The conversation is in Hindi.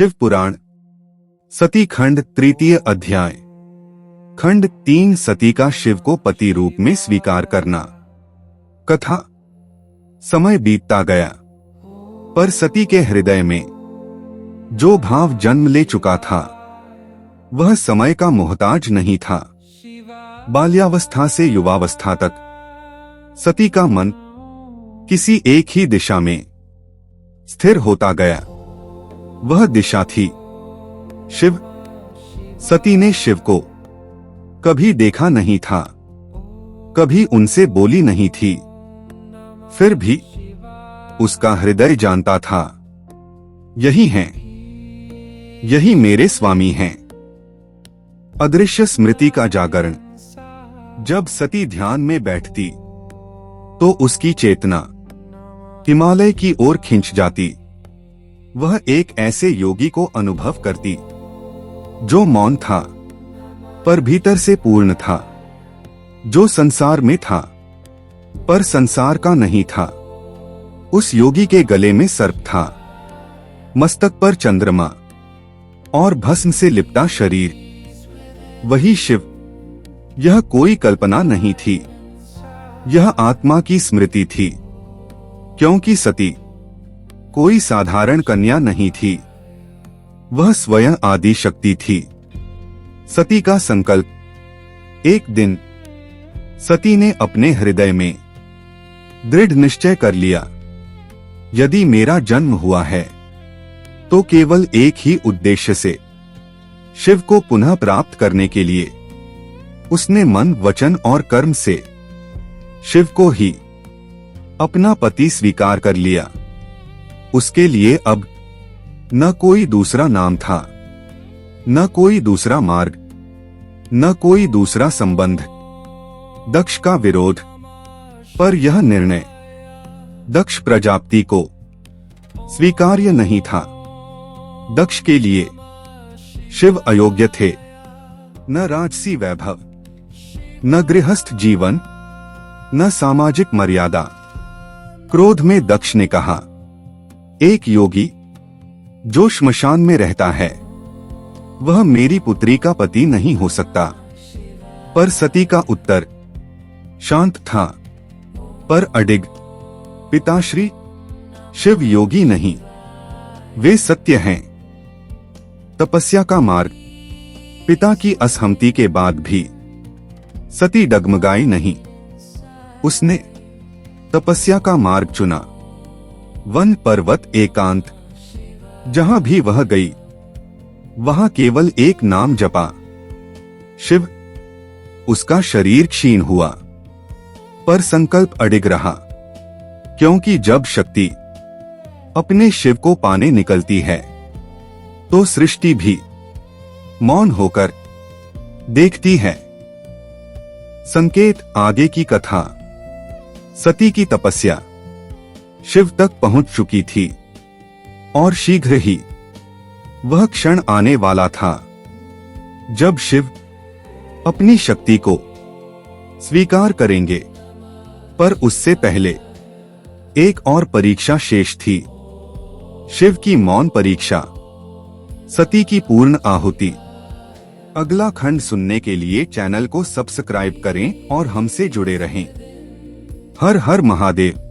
शिव पुराण सती खंड तृतीय अध्याय। खंड 3 सती का शिव को पति रूप में स्वीकार करना। कथा। समय बीतता गया, पर सती के हृदय में जो भाव जन्म ले चुका था वह समय का मोहताज नहीं था। बाल्यावस्था से युवावस्था तक सती का मन किसी एक ही दिशा में स्थिर होता गया। वह दिशा थी शिव। सती ने शिव को कभी देखा नहीं था, कभी उनसे बोली नहीं थी, फिर भी उसका हृदय जानता था, यही हैं, यही मेरे स्वामी हैं। अदृश्य स्मृति का जागरण। जब सती ध्यान में बैठती तो उसकी चेतना हिमालय की ओर खिंच जाती। वह एक ऐसे योगी को अनुभव करती जो मौन था पर भीतर से पूर्ण था, जो संसार में था पर संसार का नहीं था। उस योगी के गले में सर्प था, मस्तक पर चंद्रमा और भस्म से लिपटा शरीर। वही शिव। यह कोई कल्पना नहीं थी, यह आत्मा की स्मृति थी, क्योंकि सती कोई साधारण कन्या नहीं थी, वह स्वयं आदि शक्ति थी। सती का संकल्प। एक दिन सती ने अपने हृदय में दृढ़ निश्चय कर लिया, यदि मेरा जन्म हुआ है तो केवल एक ही उद्देश्य से, शिव को पुनः प्राप्त करने के लिए। उसने मन, वचन और कर्म से शिव को ही अपना पति स्वीकार कर लिया। उसके लिए अब न कोई दूसरा नाम था, न कोई दूसरा मार्ग, न कोई दूसरा संबंध। दक्ष का विरोध, पर यह निर्णय दक्ष प्रजापति को स्वीकार्य नहीं था। दक्ष के लिए शिव अयोग्य थे। न राजसी वैभव, न गृहस्थ जीवन, न सामाजिक मर्यादा। क्रोध में दक्ष ने कहा, एक योगी जो श्मशान में रहता है वह मेरी पुत्री का पति नहीं हो सकता। पर सती का उत्तर शांत था पर अडिग। पिताश्री, शिव योगी नहीं, वे सत्य हैं। तपस्या का मार्ग। पिता की असहमति के बाद भी सती डगमगाई नहीं। उसने तपस्या का मार्ग चुना। वन, पर्वत, एकांत, जहां भी वह गई वहां केवल एक नाम जपा, शिव। उसका शरीर क्षीण हुआ पर संकल्प अडिग रहा, क्योंकि जब शक्ति अपने शिव को पाने निकलती है तो सृष्टि भी मौन होकर देखती है। संकेत। आगे की कथा। सती की तपस्या शिव तक पहुंच चुकी थी और शीघ्र ही वह क्षण आने वाला था जब शिव अपनी शक्ति को स्वीकार करेंगे। पर उससे पहले एक और परीक्षा शेष थी, शिव की मौन परीक्षा, सती की पूर्ण आहुति। अगला खंड सुनने के लिए चैनल को सब्सक्राइब करें और हमसे जुड़े रहें। हर हर महादेव।